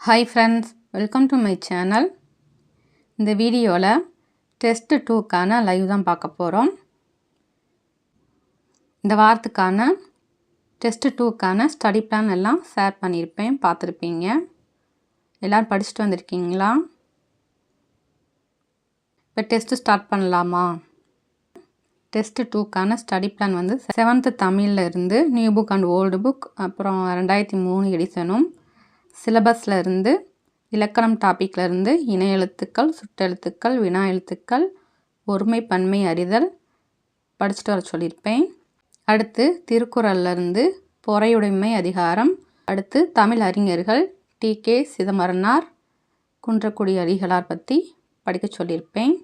Hi friends, welcome to my channel. இந்த வீடியோவில் test 2க்கான live தான் பார்க்க போகிறோம். இந்த வாரத்துக்கான டெஸ்ட் 2க்கான ஸ்டடி பிளான் எல்லாம் ஷேர் பண்ணியிருப்பேன், பார்த்துருப்பீங்க. எல்லோரும் படிச்சுட்டு வந்திருக்கீங்களா? இப்போ டெஸ்ட்டு ஸ்டார்ட் பண்ணலாமா? டெஸ்ட் 2க்கான ஸ்டடி பிளான் வந்து 7th தமிழில் இருந்து new book and old book, அப்புறம் 2003 எடிஷனும், சிலபஸில் இருந்து இலக்கணம் டாப்பிக்கில் இருந்து இணை எழுத்துக்கள், சுட்டெழுத்துக்கள், வினா எழுத்துக்கள், ஒருமை பன்மை அறிதல் படிச்சுட்டு வர சொல்லியிருப்பேன். அடுத்து திருக்குறள்லேருந்து பொறையுடைமை அதிகாரம், அடுத்து தமிழ் அறிஞர்கள் டி.கே. சிதம்பரனார், குன்றக்குடி அடிகளார் பற்றி படிக்க சொல்லியிருப்பேன்.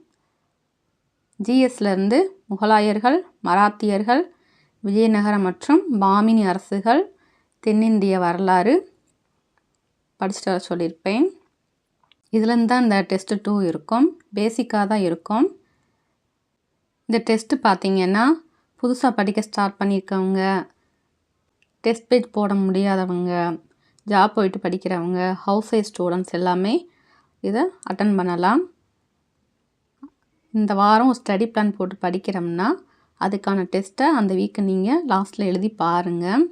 ஜிஎஸ்லேருந்து முகலாயர்கள், மராத்தியர்கள், விஜயநகர மற்றும் பாமினி அரசுகள், தென்னிந்திய வரலாறு படிச்சுட்டு வர சொல்லியிருப்பேன். இதுலேருந்து தான் இந்த டெஸ்ட்டு 2 இருக்கும். பேசிக்காக தான் இருக்கும். இந்த டெஸ்ட்டு பார்த்திங்கன்னா புதுசாக படிக்க ஸ்டார்ட் பண்ணியிருக்கவங்க, டெஸ்ட் பேஜ் போட முடியாதவங்க, ஜாப் போயிட்டு படிக்கிறவங்க, ஹவுஸ் ஒய்ஃப் ஸ்டூடெண்ட்ஸ் எல்லாமே இதை அட்டன் பண்ணலாம். இந்த வாரம் ஒரு ஸ்டடி பிளான் போட்டு படிக்கிறோம்னா அதுக்கான டெஸ்ட்டை அந்த வீக்கு நீங்கள் லாஸ்ட்டில் எழுதி பாருங்கள்.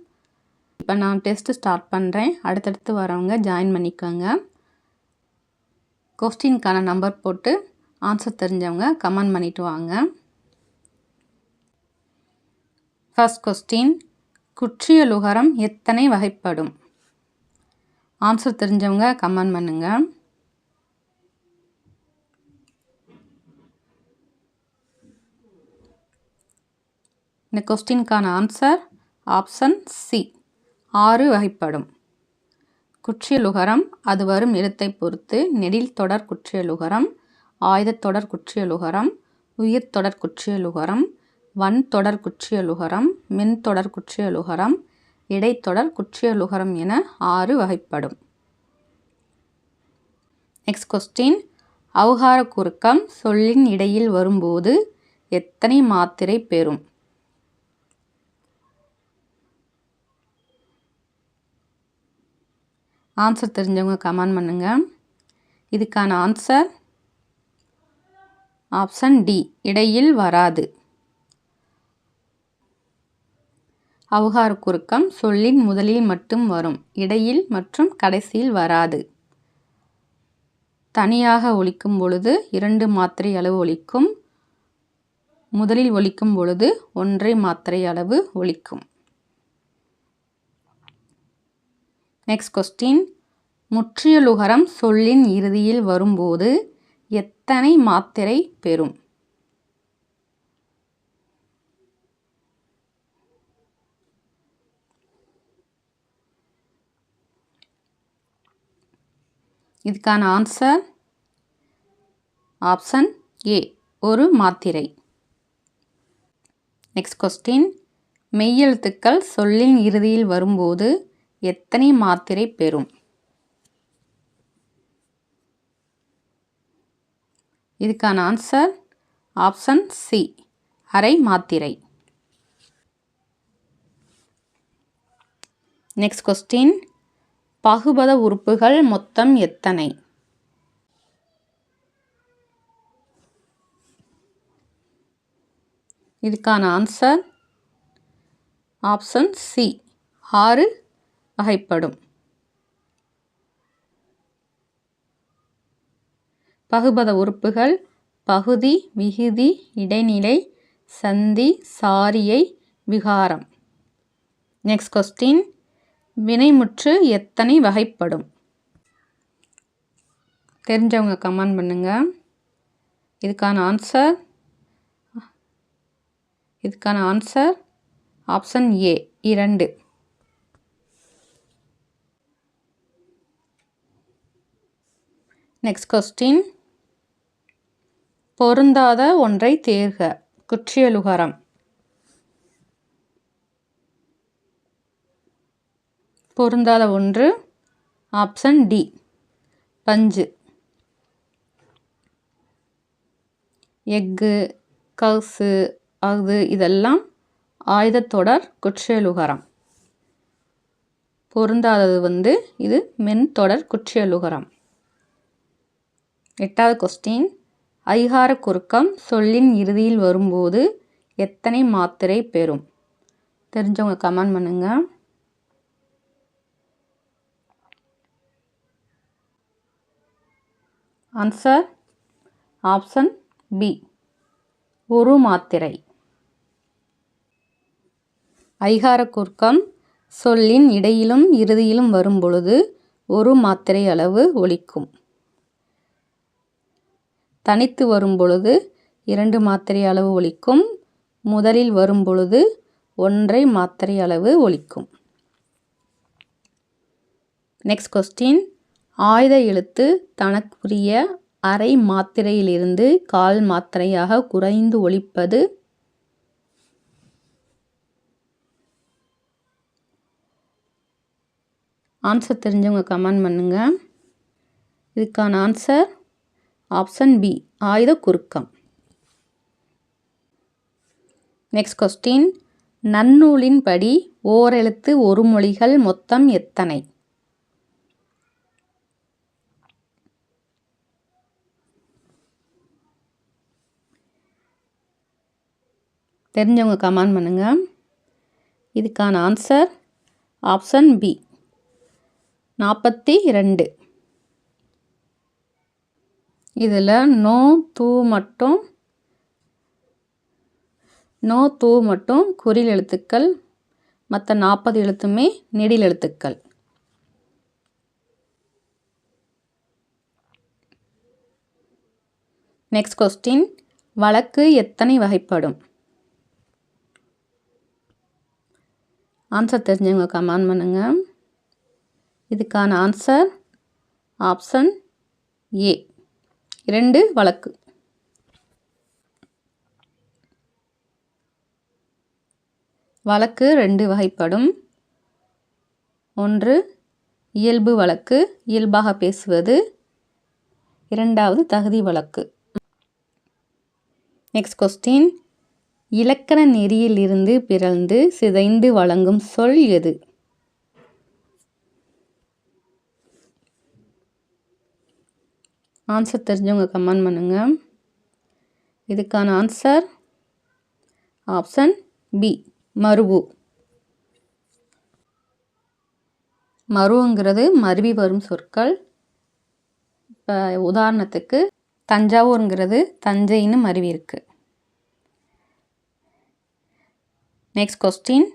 இப்போ நான் டெஸ்ட்டு ஸ்டார்ட் பண்ணுறேன். அடுத்தடுத்து வரவங்க ஜாயின் பண்ணிக்கோங்க. கொஸ்டின்கான நம்பர் போட்டு ஆன்சர் தெரிஞ்சவங்க கமெண்ட் பண்ணிவிட்டு வாங்க. ஃபர்ஸ்ட் கொஸ்டின், குற்றியலுகரம் எத்தனை வகைப்படும்? ஆன்சர் தெரிஞ்சவங்க கமெண்ட் பண்ணுங்கள். இந்த கொஸ்டின்கான ஆன்சர் ஆப்ஷன் சி, 6 வகைப்படும். குற்றியலுகரம் அது வரும் எழுத்தை பொறுத்து நெடில் தொடர் குற்றியலுகரம், ஆயுதத் தொடர் குற்றியலுகரம், உயிர் தொடர் குற்றியலுகரம், வன் தொடர் குற்றியலுகரம், மென் தொடர் குற்றியலுகரம், இடைத்தொடர் குற்றியலுகரம் என 6 வகைப்படும். நெக்ஸ்ட் கொஸ்டின், ஔகார குறுக்கம் சொல்லின் இடையில் வரும்போது எத்தனை மாத்திரை பெறும்? ஆன்சர் தெரிஞ்சவங்க கமெண்ட் பண்ணுங்கள். இதுக்கான ஆன்சர் ஆப்ஷன் டி, இடையில் வராது. ஔகார குறுக்கம் சொல்லின் முதலில் மட்டும் வரும், இடையில் மற்றும் கடைசியில் வராது. தனியாக ஒலிக்கும் பொழுது 2 மாத்திரை அளவு ஒலிக்கும், முதலில் ஒலிக்கும் பொழுது 1 மாத்திரை அளவு ஒலிக்கும். நெக்ஸ்ட் கொஸ்டின், முற்றியலுகரம் சொல்லின் இறுதியில் வரும்போது எத்தனை மாத்திரை பெறும்? இதுக்கான ஆன்சர் ஆப்ஷன் ஏ, 1 மாத்திரை. நெக்ஸ்ட் கொஸ்டின், மெய்யெழுத்துக்கள் சொல்லின் இறுதியில் வரும்போது எத்தனை மாத்திரை பெறும்? இதுக்கான ஆன்சர் ஆப்ஷன் சி, அரை மாத்திரை. நெக்ஸ்ட் கொஸ்டின், பகுபத உறுப்புகள் மொத்தம் எத்தனை? இதுக்கான ஆன்சர் ஆப்ஷன் சி, 6 வகைப்படும். பகுபத உறுப்புகள் பகுதி, விகுதி, இடைநிலை, சந்தி, சாரியை, விகாரம். நெக்ஸ்ட் கொஸ்டின், வினைமுற்று எத்தனை வகைப்படும்? தெரிஞ்சவங்க கமெண்ட் பண்ணுங்க. இதுக்கான ஆன்சர் ஆப்ஷன் ஏ, 2. நெக்ஸ்ட் கொஸ்டின், பொருந்தாத ஒன்றை தேர்க. குற்றியலுகரம். பொருந்தாத ஒன்று ஆப்ஷன் டி, பஞ்சு. எஃகு, கவுசு, அஃது இதெல்லாம் ஆயுதத் தொடர் குற்றியலுகரம். பொருந்தாதது வந்து இது மென்தொடர் குற்றியலுகரம். 8வது கொஸ்டின், ஐகார குறுக்கம் சொல்லின் இறுதியில் வரும்போது எத்தனை மாத்திரை பெறும்? தெரிஞ்சவங்க கமெண்ட் பண்ணுங்க. ஆன்சர் ஆப்ஷன் பி, ஒரு மாத்திரை. ஐகார குறுக்கம் சொல்லின் இடையிலும் இறுதியிலும் வரும் பொழுது ஒரு மாத்திரை அளவு ஒலிக்கும். தனித்து வரும் பொழுது 2 மாத்திரை அளவு ஒலிக்கும். முதலில் வரும் பொழுது 1 மாத்திரை அளவு ஒலிக்கும். நெக்ஸ்ட் கொஸ்டின், ஆயுத எழுத்து தனக்குரிய அரை மாத்திரையிலிருந்து கால் மாத்திரையாக குறைந்து ஒலிப்பது? ஆன்சர் தெரிஞ்சவங்க கமெண்ட் பண்ணுங்க. இதுக்கான ஆன்சர் ஆப்ஷன் பி, ஆயுத குறுக்கம். நெக்ஸ்ட் கொஸ்டின், நன்னூலின்படி ஓரெழுத்து ஒரு மொழிகள் மொத்தம் எத்தனை? தெரிஞ்சவங்க கமெண்ட் பண்ணுங்க. இதுக்கான ஆன்சர் ஆப்ஷன் பி, 42. இதில் நோ தூ மட்டும் குறில் எழுத்துக்கள், மற்ற 40 எழுத்துமே நெடில் எழுத்துக்கள். நெக்ஸ்ட் கொஸ்டின், வழக்கு எத்தனை வகைப்படும்? ஆன்சர் தெரிஞ்சவங்க கமெண்ட் பண்ணுங்க. இதுக்கான ஆன்சர் ஆப்ஷன் ஏ, 2 வழக்கு. வழக்கு 2 வகைப்படும். 1 இயல்பு வழக்கு, இயல்பாக பேசுவது. 2வது தகுதி வழக்கு. நெக்ஸ்ட் கொஸ்டின், இலக்கண நெறியில் இருந்து பிறழ்ந்து சிதைந்து வழங்கும் சொல் எது? ஆன்சர் தெரிஞ்சவங்க கமெண்ட் பண்ணுங்க. இதுக்கான ஆன்சர் ஆப்ஷன் பி, மருவு. மருவுங்கிறது மருவி வரும் சொற்கள். இப்போ உதாரணத்துக்கு தஞ்சாவூருங்கிறது தஞ்சைன்னு மருவி இருக்கு. நெக்ஸ்ட் கொஸ்டின்,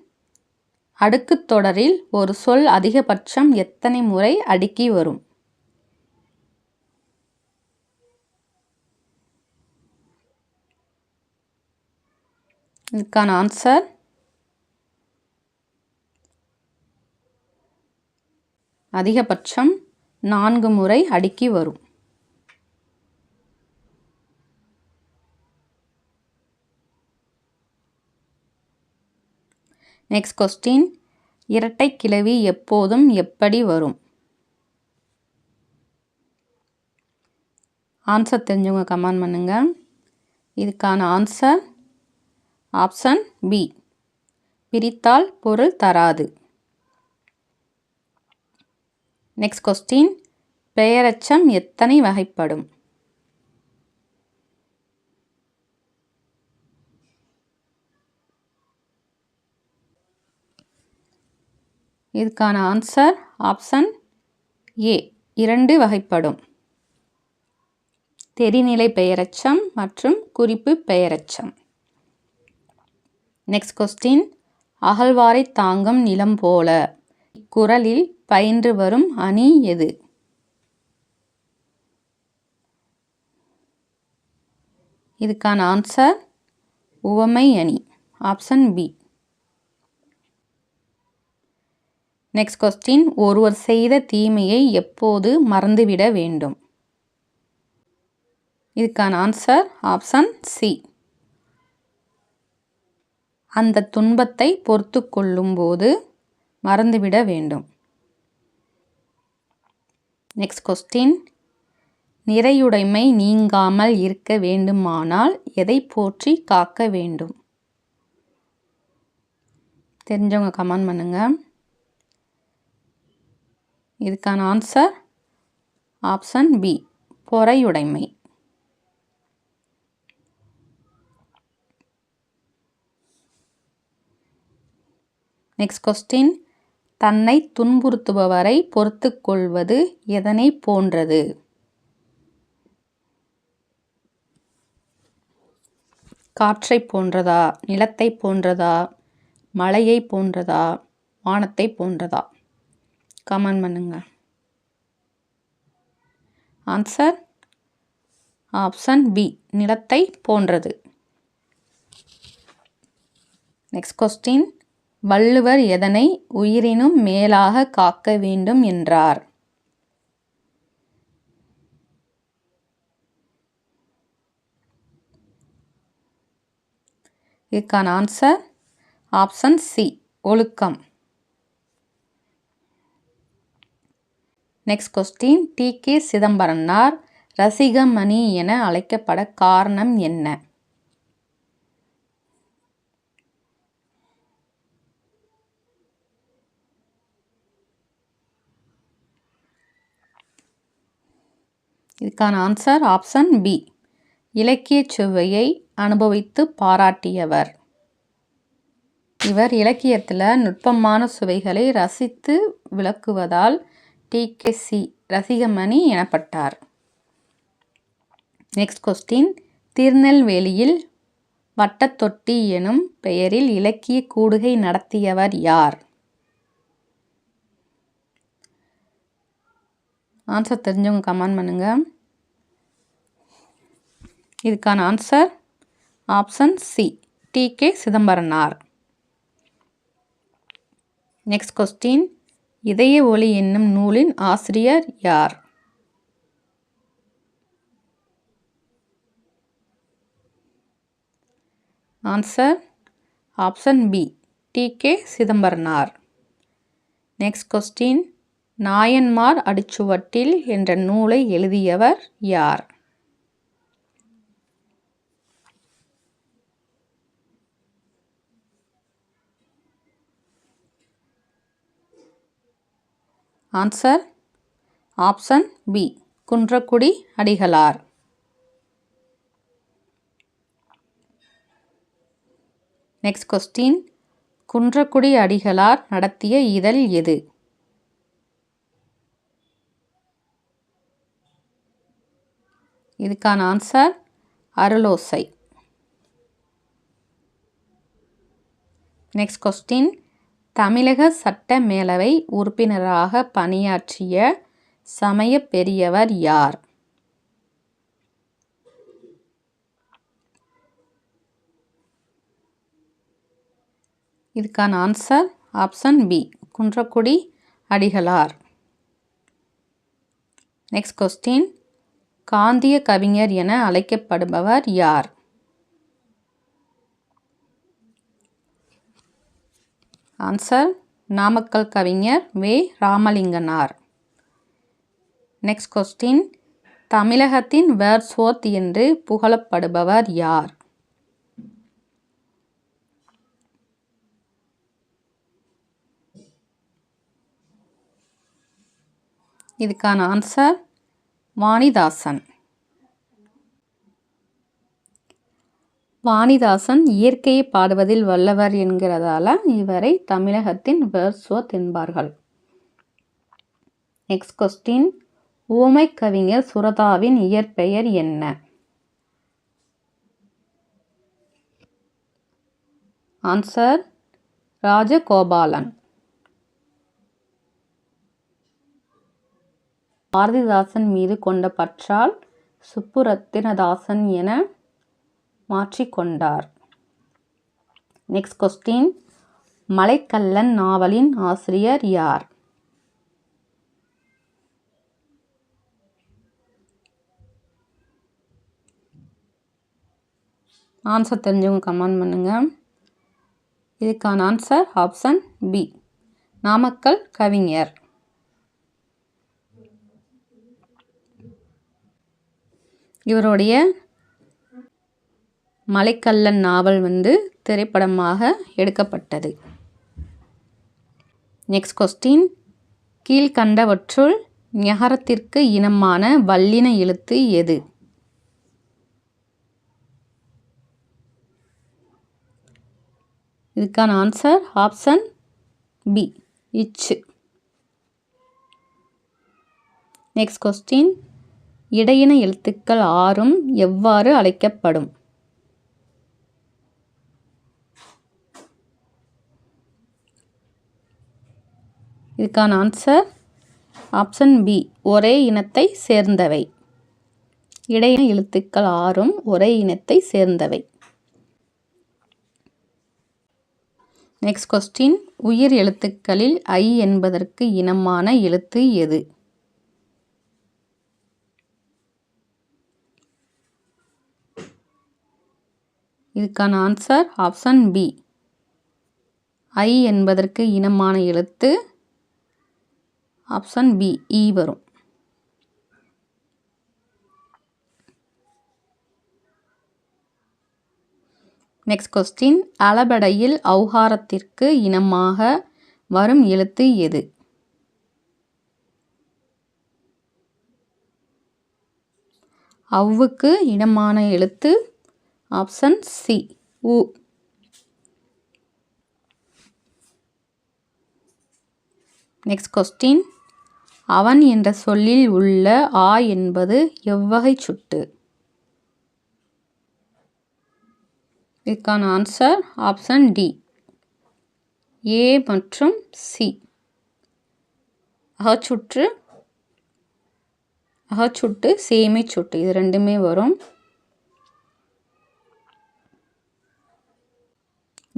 அடுக்கு தொடரில் ஒரு சொல் அதிகபட்சம் எத்தனை முறை அடுக்கி வரும்? இதுக்கான ஆன்சர் அதிகபட்சம் 4 முறை அடுக்கி வரும். நெக்ஸ்ட் கொஸ்டின், இரட்டை கிளவி எப்போதும் எப்படி வரும்? ஆன்சர் தெரிஞ்சவங்க கமெண்ட் பண்ணுங்க. இதுக்கான ஆன்சர் ஆப்ஷன் பி, பிரித்தால் பொருள் தராது. நெக்ஸ்ட் கொஸ்டின், பெயரெச்சம் எத்தனை வகைப்படும்? இதுக்கான ஆன்சர் ஆப்ஷன் ஏ, 2 வகைப்படும். தெரிநிலை பெயரெச்சம் மற்றும் குறிப்பு பெயரெச்சம். நெக்ஸ்ட் கொஸ்டின், அகழ்வாரை தாங்கும் நிலம் போல இக்குறளில் பயின்று வரும் அணி எது? இதுக்கான ஆன்சர் உவமை அணி, ஆப்ஷன் பி. நெக்ஸ்ட் கொஸ்டின், ஒருவர் செய்த தீமையை எப்போது மறந்துவிட வேண்டும்? இதுக்கான ஆன்சர் ஆப்ஷன் சி, அந்த துன்பத்தை பொறுத்து கொள்ளும் போது மறந்துவிட வேண்டும். நெக்ஸ்ட் கொஸ்டின், நிறையுடைமை நீங்காமல் இருக்க வேண்டுமானால் எதை போற்றி காக்க வேண்டும்? தெரிஞ்சவங்க கமெண்ட் பண்ணுங்க. இதுக்கான ஆன்சர் ஆப்ஷன் பி, பொறையுடைமை. நெக்ஸ்ட் கொஸ்டின், தன்னை துன்புறுத்துபவரை பொறுத்து கொள்வது எதனை போன்றது? காற்றை போன்றதா, நிலத்தை போன்றதா, மலையை போன்றதா, வானத்தை போன்றதா? கமெண்ட் பண்ணுங்க. ஆன்சர் ஆப்ஷன் பி, நிலத்தை போன்றது. நெக்ஸ்ட் கொஸ்டின், வள்ளுவர் எதனை உயிரினும் மேலாக காக்க வேண்டும் என்றார்? இதுக்கான ஆன்சர் ஆப்ஷன் சி, ஒழுக்கம். Next question, T K. Chidambaranar Rasikamani என அழைக்கப்பட காரணம் என்ன? இதுக்கான ஆன்சர் ஆப்ஷன் பி, இலக்கிய சுவையை அனுபவித்து பாராட்டியவர். இவர் இலக்கியத்தில் நுட்பமான சுவைகளை ரசித்து விளக்குவதால் டி.கே.சி. ரசிகமணி எனப்பட்டார். நெக்ஸ்ட் கொஸ்டின், திருநெல்வேலியில் வட்டத்தொட்டி எனும் பெயரில் இலக்கிய கூடுகை நடத்தியவர் யார்? ஆன்சர் தெரிஞ்சவங்க கமெண்ட் பண்ணுங்க. இதுக்கான answer option C, T K. Chidambaranar. Next question, Idhaya Oli என்னும் நூலின் ஆசிரியர் யார்? Answer option B, T K. Chidambaranar. Next question, நாயன்மார் அடிச்சுவட்டில் என்ற நூலை எழுதியவர் யார்? Answer option B, Kunrakudi Adigalar. Next question, Kunrakudi Adigalar நடத்திய இதழ் எது? இதுக்கான ஆன்சர் அருளோசை. நெக்ஸ்ட் கொஸ்டின், தமிழக சட்ட மேலவை உறுப்பினராக பணியாற்றிய சமய பெரியவர் யார்? இதுக்கான answer option B, Kunrakudi Adigalar. Next question, காந்திய கவிஞர் என அழைக்கப்படுபவர் யார்? ஆன்சர் நாமக்கல் கவிஞர் வே. ராமலிங்கனார். நெக்ஸ்ட் கொஸ்டின், தமிழகத்தின் வேர்ட்ஸ்வொர்த் என்று புகழப்படுபவர் யார்? இதுக்கான ஆன்சர் வாணிதாசன். வாணிதாசன் இயற்கையை பாடுவதில் வல்லவர் என்கிறதால இவரை தமிழகத்தின் வேர்ட்ஸ்வொர்த் என்பார்கள். நெக்ஸ்ட் கொஸ்டின், ஊமை கவிஞர் சுரதாவின் இயற்பெயர் என்ன? ஆன்சர் ராஜகோபாலன். பாரதிதாசன் மீது கொண்ட பற்றால் சுப்புரத்தினதாசன் என மாற்றிக்கொண்டார். நெக்ஸ்ட் கொஸ்டின், மலைக்கள்ளன் நாவலின் ஆசிரியர் யார்? ஆன்சர் தெரிஞ்சவங்க கமெண்ட் பண்ணுங்க. இதுக்கான ஆன்சர் ஆப்ஷன் பி, நாமக்கல் கவிஞர். இவருடைய மலைக்கள்ளன் நாவல் திரைப்படமாக எடுக்கப்பட்டது. நெக்ஸ்ட் கொஸ்டின், கீழ்கண்டவற்றுள் ஞகரத்திற்கு இனமான வல்லின எழுத்து எது? இதுக்கான ஆன்சர் ஆப்ஷன் பி, இச்சு. நெக்ஸ்ட் கொஸ்டின், இடையின எழுத்துக்கள் 6ம் எவ்வாறு அழைக்கப்படும்? இதுக்கான ஆன்சர் ஆப்ஷன் பி, ஒரே இனத்தை சேர்ந்தவை. இடையின எழுத்துக்கள் 6ம் ஒரே இனத்தை சேர்ந்தவை. நெக்ஸ்ட் கொஸ்டின், உயிர் எழுத்துக்களில் ஐ என்பதற்கு இனமான எழுத்து எது? இதுக்கான ஆன்சர் ஆப்ஷன் பி, ஐ என்பதற்கு இனமான எழுத்து ஆப்ஷன் பி, ஈ வரும். நெக்ஸ்ட் கொஸ்டின், அளபெடையில் ஔகாரத்திற்கு இனமாக வரும் எழுத்து எது? ஔவுக்கு இனமான எழுத்து ஆப்ஷன் சி, உ. நெக்ஸ்ட் கொஸ்டின், அவன் என்ற சொல்லில் உள்ள ஆ என்பது எவ்வகை சுட்டு? இதுக்கான ஆன்சர் ஆப்ஷன் டி, ஏ மற்றும் சி. அகச்சுட்டு சேமை சுட்டு இது ரெண்டுமே வரும்.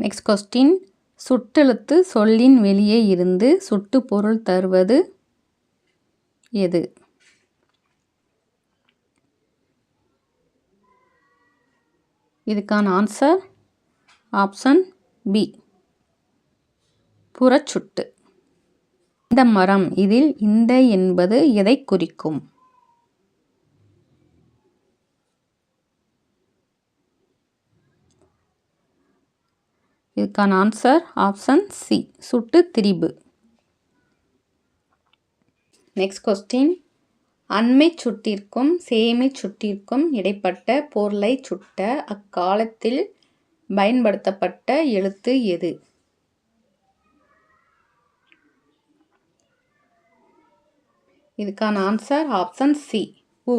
நெக்ஸ்ட் கொஸ்டின், சுட்டெழுத்து சொல்லின் வெளியே இருந்து சுட்டு பொருள் தருவது எது? இதுக்கான ஆன்சர் ஆப்ஷன் பி, புறச்சுட்டு. இந்த மரம், இதில் இந்த என்பது எதை குறிக்கும்? இதுக்கான ஆன்சர் ஆப்ஷன் சி, சுட்டு திரிபு. நெக்ஸ்ட் கொஸ்டின், அண்மை சுட்டிற்கும் சேமை சுட்டிற்கும் இடைப்பட்ட பொருளை சுட்ட அக்காலத்தில் பயன்படுத்தப்பட்ட எழுத்து எது? இதுக்கான ஆன்சர் ஆப்ஷன் சி, உ.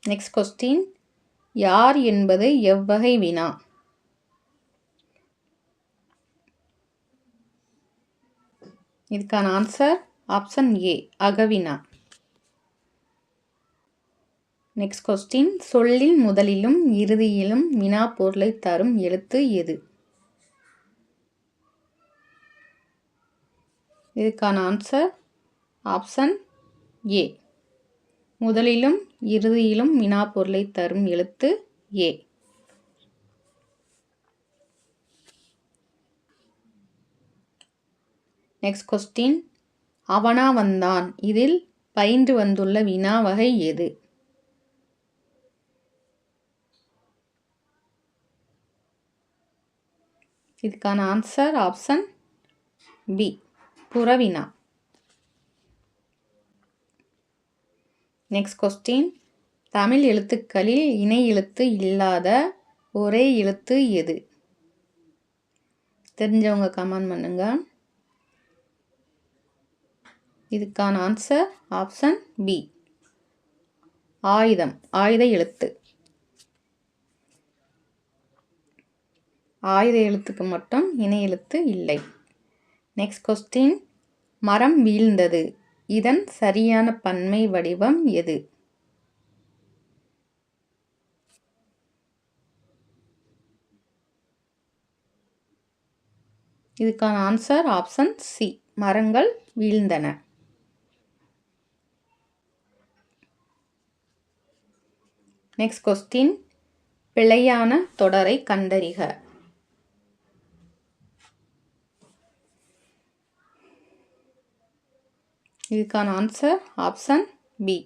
நெக்ஸ்ட் கொஸ்டின், யார் என்பது எவ்வகை வினா? இதுக்கான ஆன்சர் ஆப்ஷன் ஏ, அகவினா. நெக்ஸ்ட் கொஸ்டின், சொல்லின் முதலிலும் இறுதியிலும் வினா பொருளை தரும் எழுத்து எது? இதுக்கான ஆன்சர் ஆப்ஷன் ஏ, முதலிலும் இறுதியிலும் வினா பொருளை தரும் எழுத்து ஏ. நெக்ஸ்ட் கொஸ்டின், அவனா வந்தான், இதில் பயின்று வந்துள்ள வினா வகை எது? இதுக்கான ஆன்சர் ஆப்ஷன் பி, புறவினா. நெக்ஸ்ட் கொஸ்டின், தமிழ் எழுத்துக்களில் இணை எழுத்து இல்லாத ஒரே எழுத்து எது? தெரிஞ்சவங்க கமெண்ட் பண்ணுங்க. இதுக்கான ஆன்சர் ஆப்ஷன் பி, ஆயுதம், ஆயுத எழுத்து. ஆயுத எழுத்துக்கு மட்டும் இணை எழுத்து இல்லை. நெக்ஸ்ட் கொஸ்டின், மரம் வீழ்ந்தது, இதன் சரியான பன்மை வடிவம் எது? இதுக்கான ஆன்சர் ஆப்ஷன் சி, மரங்கள் வீழ்ந்தன. நெக்ஸ்ட் கொஸ்டின், பிழையான தொடரை கண்டறிக. இதுக்கான ஆன்சர் ஆப்ஷன் பி.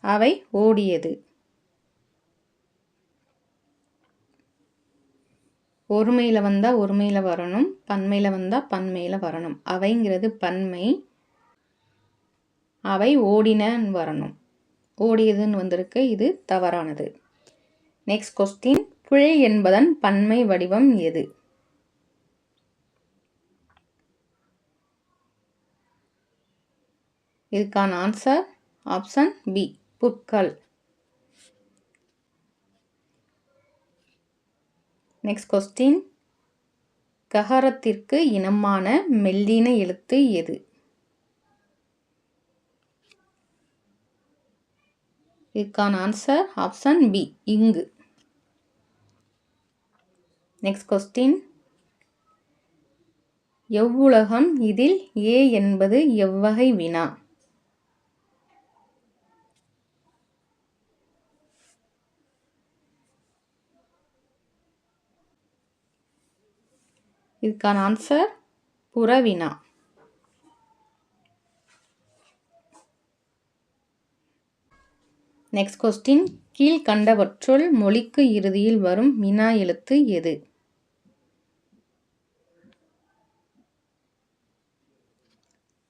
அவை ஓடியது. ஒருமையில் வந்தால் ஒருமையில் வரணும், பன்மையில் வந்தால் பன்மையில் வரணும். அவைங்கிறது பன்மை, அவை ஓடினன்னு வரணும். ஓடியதுன்னு வந்திருக்கு, இது தவறானது. நெக்ஸ்ட் கொஸ்டின், புல் என்பதன் பன்மை வடிவம் எது? இதுக்கான ஆன்சர் ஆப்ஷன் பி, புற்கள். நெக்ஸ்ட் கொஸ்டின், ககரத்திற்கு இனமான மெல்லின எழுத்து எது? இதுக்கான ஆன்சர் ஆப்ஷன் பி, இங்கு. நெக்ஸ்ட் கொஸ்டின், எவ்வுலகம் இதில் ஏ என்பது எவ்வகை வினா? இதுக்கான ஆன்சர் புறவினா. நெக்ஸ்ட் கொஸ்டின், கீழ்கண்டவற்றுள் மொழிக்கு இறுதியில் வரும் வினா எழுத்து எது?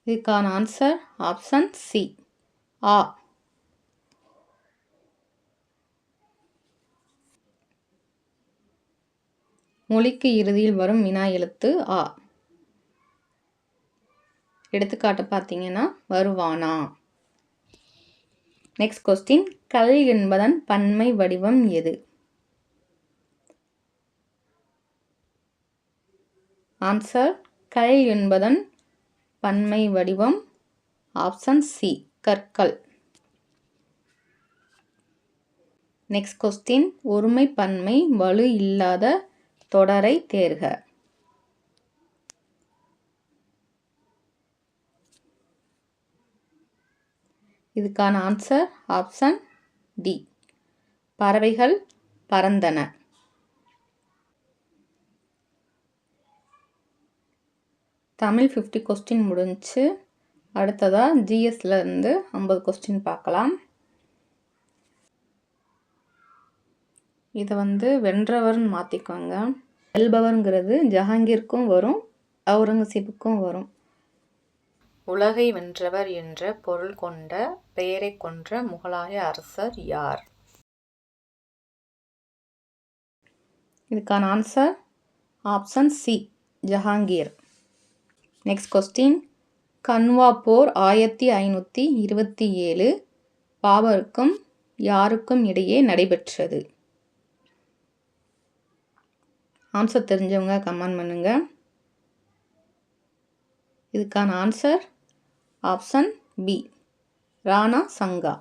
இதுக்கான ஆன்சர் ஆப்ஷன் சி, ஆ. மொழிக்கு இறுதியில் வரும் வினா எழுத்து ஆ. எடுத்துக்காட்டு பார்த்தீங்கன்னா வருவானா. நெக்ஸ்ட் கொஸ்டின், கல் என்பதன் பன்மை வடிவம் எது? ஆன்சர், கல் என்பதன் பன்மை வடிவம் ஆப்ஷன் சி, கற்கள். நெக்ஸ்ட் கொஸ்டின், ஒருமை பன்மை வலு இல்லாத தொடரை தேர்க. இதுக்கான ஆன்சர் ஆப்ஷன் டி, பறவைகள் பறந்தன. தமிழ் 50 கொஸ்டின் முடிஞ்சு. அடுத்ததாக ஜிஎஸ்லேருந்து 50 கொஸ்டின் பார்க்கலாம். இதை வென்றவர்னு மாற்றிக்கோங்க. வெல்பவர்ங்கிறது ஜஹாங்கீருக்கும் வரும், அவுரங்கசீப்புக்கும் வரும். உலகை வென்றவர் என்ற பொருள் கொண்ட பெயரை கொன்ற முகலாய அரசர் யார்? இதுக்கான answer option C, Jahangir. Next question, Khanwa போர் 1527 பாபருக்கும் யாருக்கும் இடையே நடைபெற்றது? ஆன்சர் தெரிஞ்சவங்க கமெண்ட் பண்ணுங்க. இதுக்கான answer option B, Rana Sanga.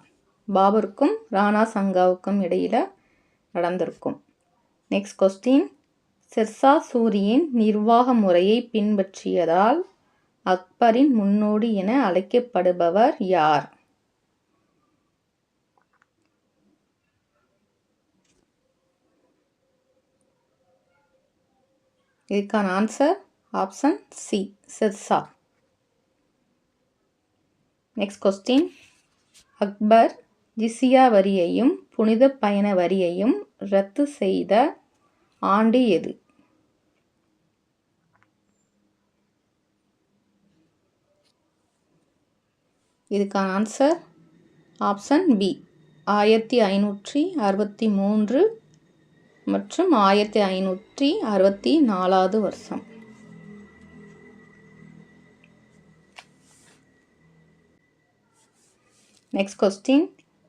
பாபருக்கும் ராணா சங்காவுக்கும் இடையில நடந்திருக்கும். நெக்ஸ்ட் கொஸ்டின், ஷெர்ஷா சூரியின் நிர்வாக முறையை பின்பற்றியதால் அக்பரின் முன்னோடி என அழைக்கப்படுபவர் யார்? இதுக்கான answer option C, Sher Shah. Next question, Akbar ஜிசியா வரியையும் புனித பயண வரியையும் ரத்து செய்த ஆண்டு எது? இதுக்கான ஆன்சர் ஆப்ஷன் பி, 1563 மற்றும் 1564 வருஷம். நெக்ஸ்ட் கொஸ்டின்,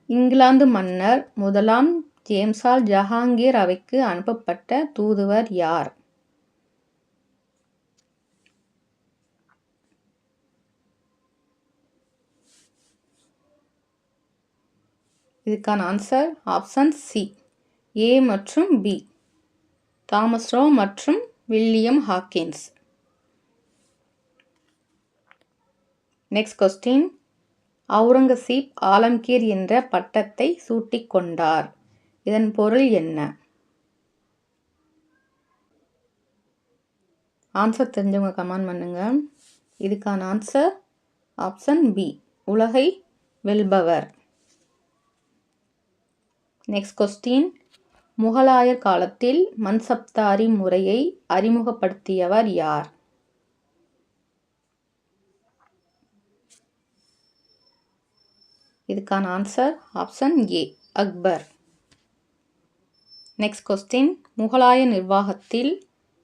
இங்கிலாந்து மன்னர் முதலாம் ஜேம்ஸால் ஜஹாங்கீர் அவைக்கு அனுப்பப்பட்ட தூதுவர் யார்? இதுக்கான ஆன்சர் ஆப்ஷன் சி, ஏ மற்றும் பி, தாமஸ் ரோ மற்றும் William Hawkins. Next question, Aurangzeb Alamgir என்ற பட்டத்தை சூட்டிக் கொண்டார். இதன் பொருள் என்ன? ஆன்சர் தெரிஞ்சவங்க கமெண்ட் பண்ணுங்க. இதுக்கான ஆன்சர் ஆப்ஷன் பி உலகை வெல்பவர். நெக்ஸ்ட் கொஸ்டின், முகலாயர் காலத்தில் மன்சப்தாரி முறையை அறிமுகப்படுத்தியவர் யார்? இதுக்கான ஆன்சர் ஆப்ஷன் ஏ அக்பர். நெக்ஸ்ட் கொஸ்டின், முகலாய நிர்வாகத்தில்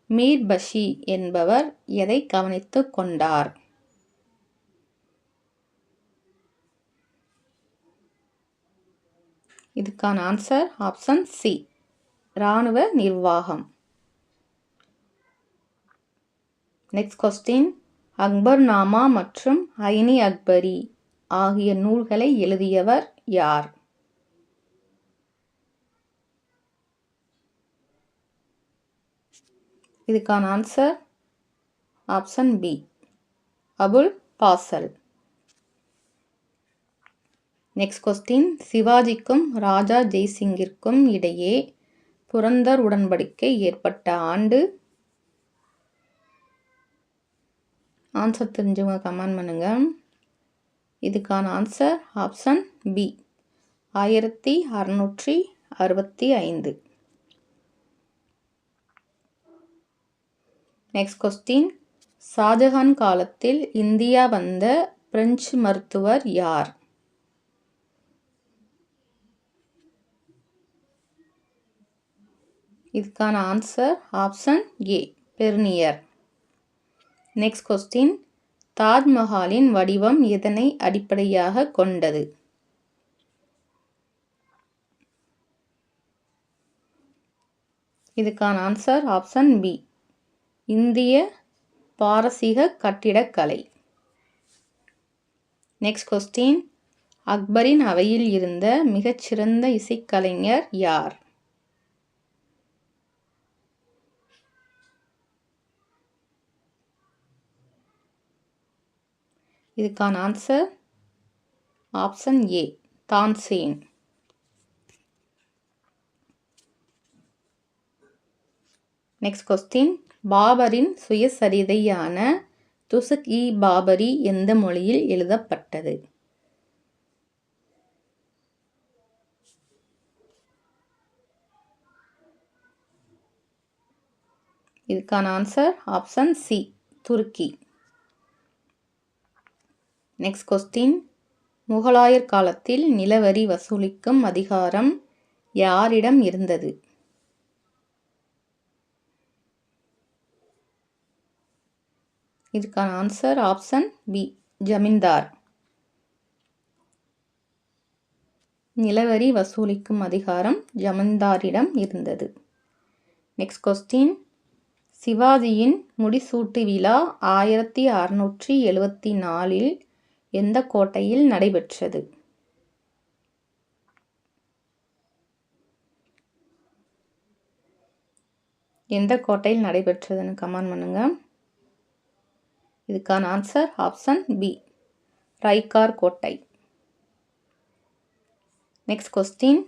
மீர் பஷி என்பவர் எதை கவனித்து கொண்டார்? இதுக்கான ஆன்சர் ஆப்ஷன் சி இராணுவ நிர்வாகம். நெக்ஸ்ட் கொஸ்டின், அக்பர் நாமா மற்றும் ஐனி அக்பரி ஆகிய நூல்களை எழுதியவர் யார்? இதுக்கான answer option B Abul Fazal. Next question, சிவாஜிக்கும் ராஜா ஜெய்சிங்கிற்கும் இடையே புரந்தர் உடன்படிக்கை ஏற்பட்ட ஆண்டு? ஆன்சர் தெரிஞ்சவங்க கமெண்ட் பண்ணுங்க. இதுக்கான answer option B 1665. Next question, Shah Jahan காலத்தில் இந்தியா வந்த பிரெஞ்சு மருத்துவர் யார்? இதுக்கான answer option A Bernier. Next question, தாஜ்மஹாலின் வடிவம் எதனை அடிப்படையாக கொண்டது? இதுக்கான ஆன்சர் ஆப்ஷன் பி இந்திய பாரசீக கட்டிடக்கலை. நெக்ஸ்ட் கொஸ்டின், அக்பரின் அவையில் இருந்த மிகச்சிறந்த இசைக்கலைஞர் யார்? இதுக்கான answer option A Tansen. Next question, பாபரின் சுயசரிதையான துசுக்-இ-பாபரி எந்த மொழியில் எழுதப்பட்டது? இதுக்கான ஆன்சர் ஆப்ஷன் சி துருக்கி. நெக்ஸ்ட் கொஸ்டின், முகலாயர் காலத்தில் நிலவரி வசூலிக்கும் அதிகாரம் யாரிடம் இருந்தது? இதுக்கான ஆன்சர் ஆப்ஷன் பி ஜமீன்தார். நிலவரி வசூலிக்கும் அதிகாரம் ஜமீன்தாரிடம் இருந்தது. நெக்ஸ்ட் கொஸ்டின், சிவாஜியின் முடிசூட்டு விழா 1674 எந்த கோட்டையில் நடைபெற்றது? எந்த கோட்டையில் நடைபெற்றதுன்னு கமெண்ட் பண்ணுங்க. இதுக்கான ஆன்சர் ஆப்ஷன் பி ரைகார் கோட்டை. நெக்ஸ்ட் கொஸ்டின்,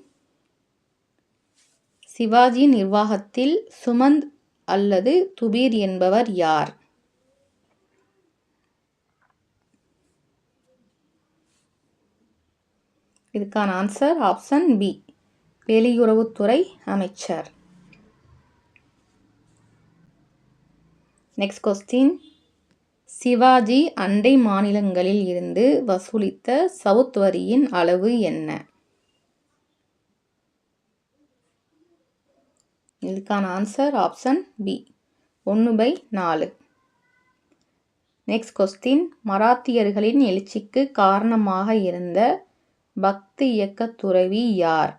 சிவாஜி நிர்வாகத்தில் சுமந்த் அல்லது துபீர் என்பவர் யார்? இதுக்கான ஆன்சர் ஆப்ஷன் பி வெளியுறவுத்துறை அமைச்சர். நெக்ஸ்ட் கொஸ்டின், சிவாஜி அண்டை மாநிலங்களில் இருந்து வசூலித்த சவுத் வரியின் அளவு என்ன? இதுக்கான answer option B 1/4. Next question, மராத்தியர்களின் எழுச்சிக்கு காரணமாக இருந்த பக்தி இயக்க துறவி யார்?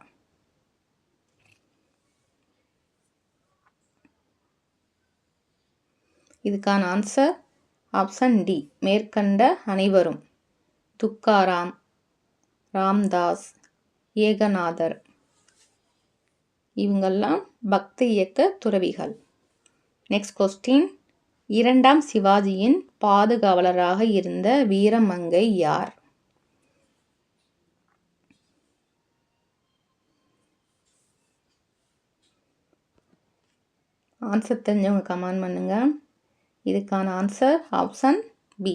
இதுக்கான ஆன்சர் ஆப்ஷன் டி மேற்கண்ட அனைவரும். துக்காராம், ராம்தாஸ், ஏகநாதர் இவங்கெல்லாம் பக்தி இயக்க துறவிகள். நெக்ஸ்ட் கொஸ்டின், இரண்டாம் சிவாஜியின் பாதுகாவலராக இருந்த வீரமங்கை யார்? ஆன்சர் தெரிஞ்சவங்க கமெண்ட் பண்ணுங்க. இதுக்கான answer option B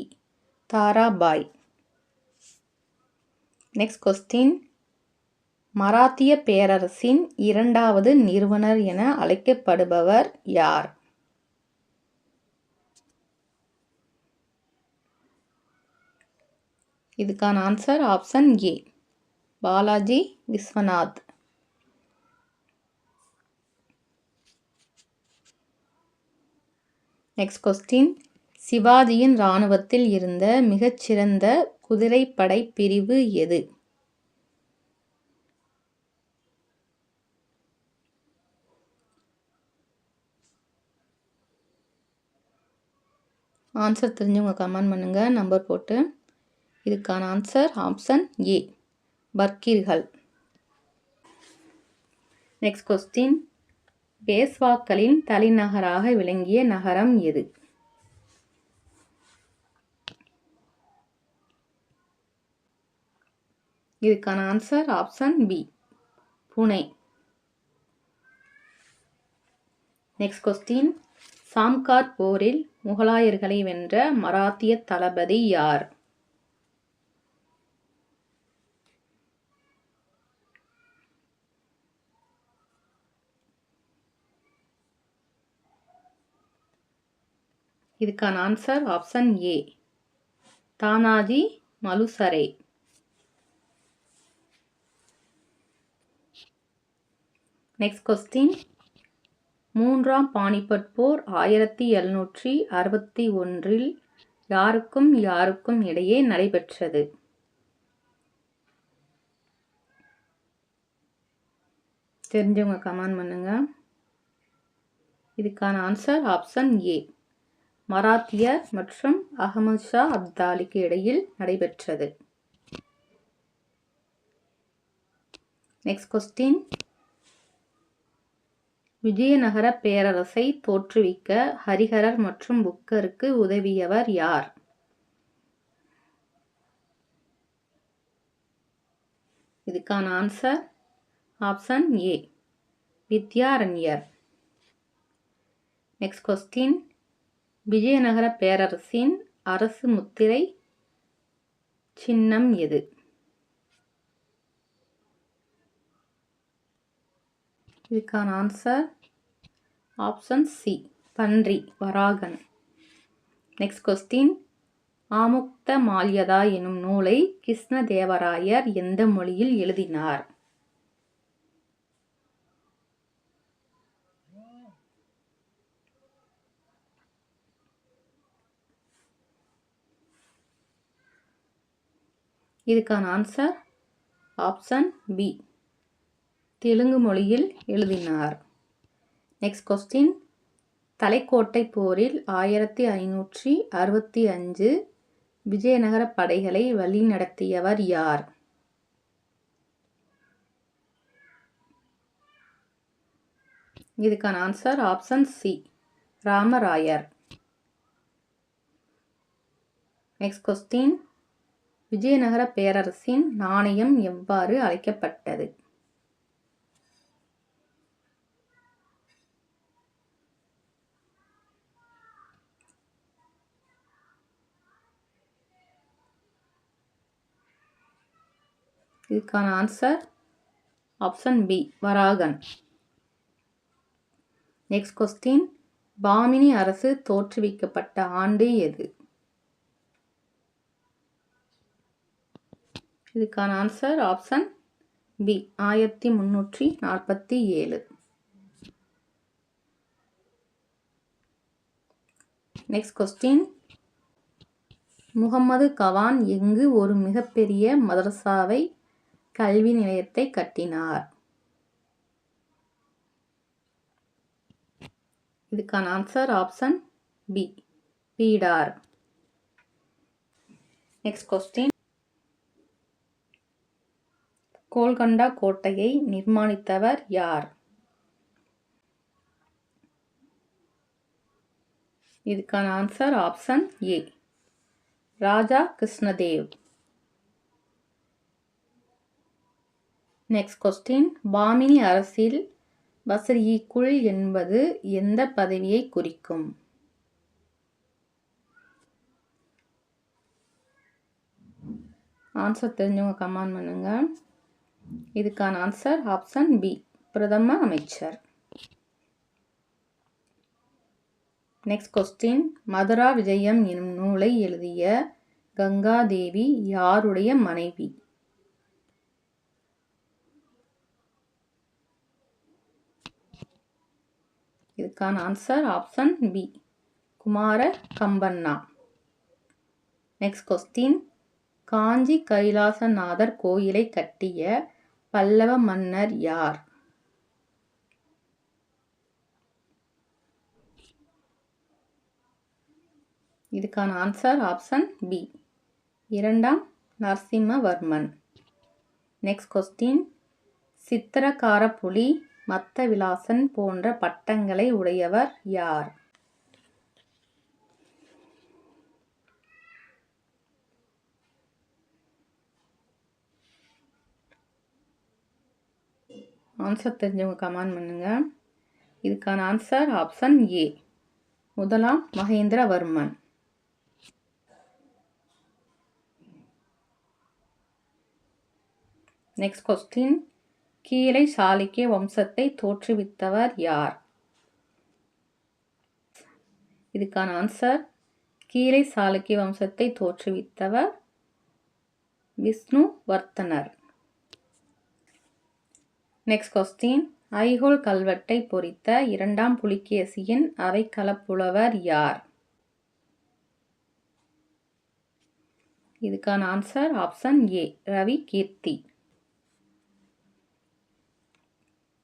Tarabai. Next question, மராத்திய பேரரசின் இரண்டாவது நிறுவனர் என அழைக்கப்படுபவர் யார்? இதுக்கான answer option A, Balaji Vishwanath. Next question, சிவாஜியின் இராணுவத்தில் இருந்த மிகச்சிறந்த குதிரைப்படை பிரிவு எது? ஆன்சர் தெரிஞ்சவங்க கமெண்ட் பண்ணுங்க நம்பர் போட்டு. இதுக்கான ஆன்சர் ஆப்ஷன் ஏ, பர்கீர்கள். நெக்ஸ்ட் கொஸ்டின், பேஷ்வாக்களின் தலைநகராக விளங்கிய நகரம் எது? இதுக்கான answer option B, Pune. Next question, சாம்கார் போரில் முகலாயர்களை வென்ற மராத்திய தளபதி யார்? இதுக்கான answer option A, Tanaji Malusare. Next question, மூன்றாம் பானிபட் போர் 1761 யாருக்கும் யாருக்கும் இடையே நடைபெற்றது? தெரிஞ்சவங்க கமெண்ட் பண்ணுங்க. இதுக்கான ஆன்சர் ஆப்ஷன் ஏ, மராத்தியர் மற்றும் அகமது ஷா அப்தாலிக்கு இடையில் நடைபெற்றது. நெக்ஸ்ட் கொஸ்டின், விஜயநகர பேரரசை தோற்றுவிக்க ஹரிஹரர் மற்றும் புக்கருக்கு உதவியவர் யார்? இதுக்கான ஆன்சர் ஆப்ஷன் ஏ, வித்யாரண்யர். நெக்ஸ்ட் கொஸ்டின், விஜயநகர பேரரசின் அரசு முத்திரை சின்னம் எது? இதுக்கான ஆன்சர் ஆப்ஷன் சி, பன்றி, வராகன். நெக்ஸ்ட் கொஸ்டின், ஆமுக்த மால்யதா எனும் நூலை கிருஷ்ணதேவராயர் எந்த மொழியில் எழுதினார்? இதுக்கான ஆன்சர் ஆப்ஷன் பி, தெலுங்கு மொழியில் எழுதினார். நெக்ஸ்ட் கொஸ்டின், தலைக்கோட்டை போரில் 1565 விஜயநகர படைகளை வழிநடத்தியவர் யார்? இதுக்கான ஆன்சர் ஆப்ஷன் சி, ராமராயர். நெக்ஸ்ட் கொஸ்டின், விஜயநகர பேரரசின் நாணயம் எவ்வாறு அழைக்கப்பட்டது? இதுக்கான ஆன்சர் ஆப்ஷன் பி, வராகன். நெக்ஸ்ட் கொஸ்டின், பாமினி அரசு தோற்றுவிக்கப்பட்ட ஆண்டு எது? இதுக்கான answer option B, 1347. Next question, Muhammad Gawan எங்கு ஒரு மிகப்பெரிய மதரசாவை கல்வி நிலையத்தை கட்டினார்? இதுக்கான answer option B, Bidar. Next question, Golconda கோட்டையை நிர்மாணித்தவர் யார்? இதுக்கான answer option A, Raja Krishnadev. Next question, Bahmani அரசில் வசிர்-இ-குல் என்பது எந்த பதவியை குறிக்கும்? ஆன்சர் தெரிஞ்சவங்க கமெண்ட் பண்ணுங்கள். இதுக்கான ஆன்சர் ஆப்ஷன் பி, பிரதம அமைச்சர். நெக்ஸ்ட் கொஸ்டின், மதுரா விஜயம் எனும் நூலை எழுதிய கங்காதேவி யாருடைய மனைவி? இதுக்கான answer option B, Kumara Kampanna. Next question, Kanchi Kailasanathar கோயிலை கட்டிய பல்லவ மன்னர் யார்? இதுக்கான ஆன்சர் ஆப்ஷன் பி, இரண்டாம் நரசிம்மவர்மன். நெக்ஸ்ட் கொஸ்டின், சித்திரக்கார புலி, மத்த விலாசன் போன்ற பட்டங்களை உடையவர் யார்? ஆன்சர் தெரிஞ்சவங்க கமெண்ட் பண்ணுங்க. இதுக்கான ஆன்சர் ஆப்ஷன் ஏ, முதலாம் மகேந்திரவர்மன். நெக்ஸ்ட் கொஸ்டின், கீழை சாளுக்கிய வம்சத்தை தோற்றுவித்தவர் யார்? இதுக்கான ஆன்சர், கீழை சாளுக்கிய வம்சத்தை தோற்றுவித்தவர் விஷ்ணுவர்த்தனர். நெக்ஸ்ட் கொஸ்டின், ஐஹோல் கல்வெட்டை பொறித்த இரண்டாம் புலிகேசியின் அவைக்களப்புலவர் யார்? இதுக்கான answer option A, Ravi Kirti.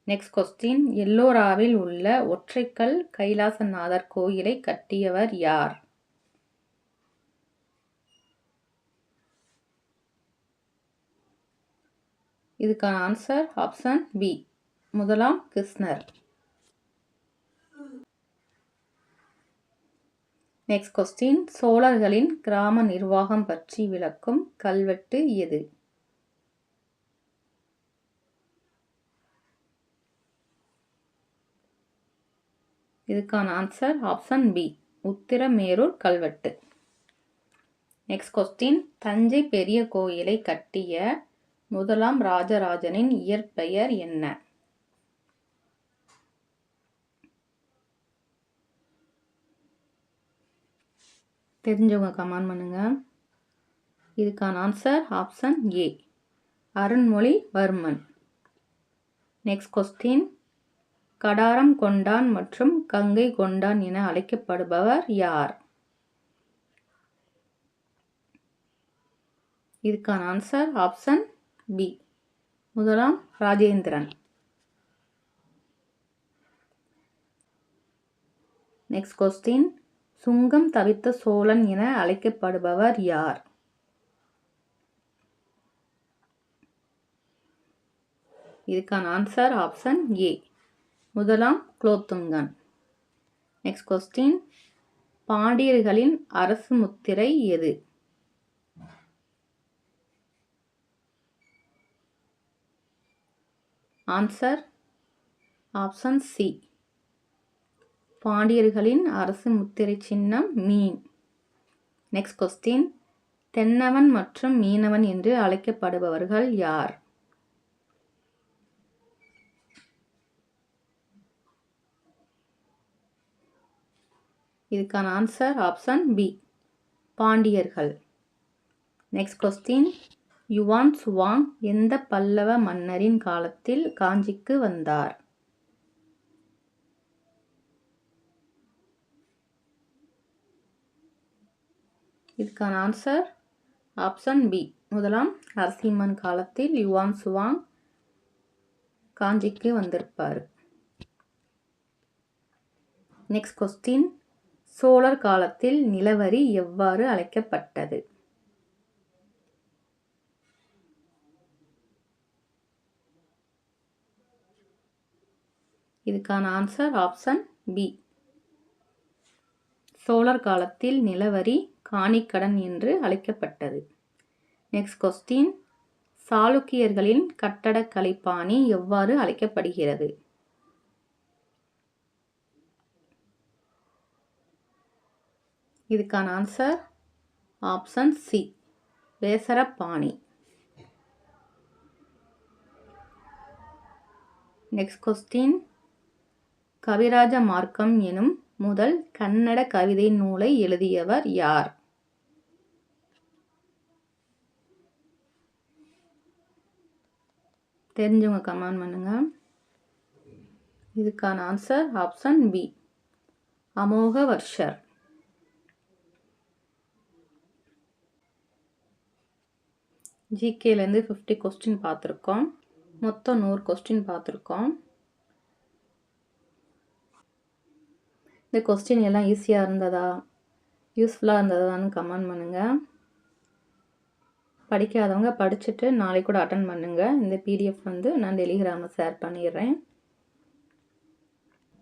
Next question, எல்லோராவில் உள்ள ஒற்றைக்கல் கைலாசநாதர் கோயிலை கட்டியவர் யார்? இதுக்கான ஆன்சர் ஆப்ஷன் பி, முதலாம் கிருஷ்ணர். நெக்ஸ்ட் கொஸ்டின், சோழர்களின் கிராம நிர்வாகம் பற்றி விளக்கும் கல்வெட்டு எது? இதுக்கான ஆன்சர் ஆப்ஷன் பி, உத்திரமேரூர் கல்வெட்டு. நெக்ஸ்ட் கொஸ்டின், தஞ்சை பெரிய கோயிலை கட்டிய முதலாம் ராஜராஜனின் இயற்பெயர் என்ன? தெரிஞ்சவங்க கமெண்ட் பண்ணுங்க. இதுக்கான ஆன்சர் ஆப்ஷன் ஏ, அருண்மொழிவர்மன். நெக்ஸ்ட் கொஸ்டின், கடாரம் கொண்டான் மற்றும் கங்கை கொண்டான் என அழைக்கப்படுபவர் யார்? இதுக்கான ஆன்சர் ஆப்ஷன் பி, முதலாம் ராஜேந்திரன். நெக்ஸ்ட் கொஸ்டின், சுங்கம் தவிர்த்த சோழன் என அழைக்கப்படுபவர் யார்? இதுக்கான ஆன்சர் ஆப்ஷன் ஏ, முதலாம் குலோத்துங்கன். நெக்ஸ்ட் கொஸ்டின், பாண்டியர்களின் அரசு முத்திரை எது? ஆன்சர் ஆப்ஷன் சி, பாண்டியர்களின் அரசு முத்திரை சின்னம் மீன். நெக்ஸ்ட் கொஸ்டின், தென்னவன் மற்றும் மீனவன் என்று அழைக்கப்படுபவர்கள் யார்? இதுக்கான ஆன்சர் ஆப்ஷன் பி, பாண்டியர்கள். நெக்ஸ்ட் கொஸ்டின், யுவான் சுவாங் எந்த பல்லவ மன்னரின் காலத்தில் காஞ்சிக்கு வந்தார்? இதுக்கான ஆன்சர் ஆப்ஷன் பி, முதலாம் நரசிம்மன் காலத்தில் யுவான் சுவாங் காஞ்சிக்கு வந்திருப்பார். நெக்ஸ்ட் கொஸ்டின், சோழர் காலத்தில் நிலவரி எவ்வாறு அழைக்கப்பட்டது? இதுக்கான ஆன்சர் ஆப்ஷன் பி, சோழர் காலத்தில் நிலவரி காணிக்கடன் என்று அழைக்கப்பட்டது. நெக்ஸ்ட் கொஸ்டின், சாளுக்கியர்களின் கட்டடக்கலை பாணி எவ்வாறு அழைக்கப்படுகிறது? இதுக்கான ஆன்சர் ஆப்ஷன் சி, வேசரபாணி. Next question. கவிராஜ மார்க்கம் எனும் முதல் கன்னட கவிதை நூலை எழுதியவர் யார்? தெரிஞ்சவங்க கமெண்ட் பண்ணுங்க. இதுக்கான ஆன்சர் ஆப்ஷன் பி, அமோக வர்ஷர். ஜிகேலேருந்து 50 கொஸ்டின் பார்த்துருக்கோம். மொத்தம் 100 கொஸ்டின் பார்த்துருக்கோம். இந்த கொஸ்டின் எல்லாம் ஈஸியாக இருந்ததா, யூஸ்ஃபுல்லாக இருந்ததான்னு கமெண்ட் பண்ணுங்கள். படிக்காதவங்க படிச்சுட்டு நாளைக்கு கூட அட்டன் பண்ணுங்கள். இந்த பிடிஎஃப் வந்து நான் டெலிகிராமில் ஷேர் பண்ணிடுறேன்.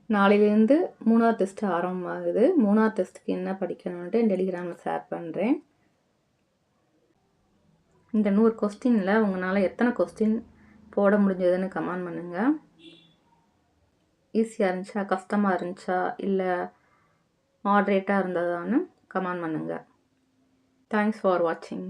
நாளையிலேருந்து 3ஆவது டெஸ்ட் ஆரம்பமாகுது. 3ஆவது டெஸ்ட்டுக்கு என்ன படிக்கணுன்ட்டு டெலிகிராமில் ஷேர் பண்ணுறேன். இந்த 100 கொஸ்டினில் உங்களால் எத்தனை கொஸ்டின் போட முடிஞ்சதுன்னு கமெண்ட் பண்ணுங்கள். ஈஸியாக இருந்துச்சா, கஷ்டமாக இருந்துச்சா, இல்லை மாட்ரேட்டாக இருந்ததான்னு கமெண்ட் பண்ணுங்கள். தேங்க்ஸ் ஃபார் வாட்சிங்.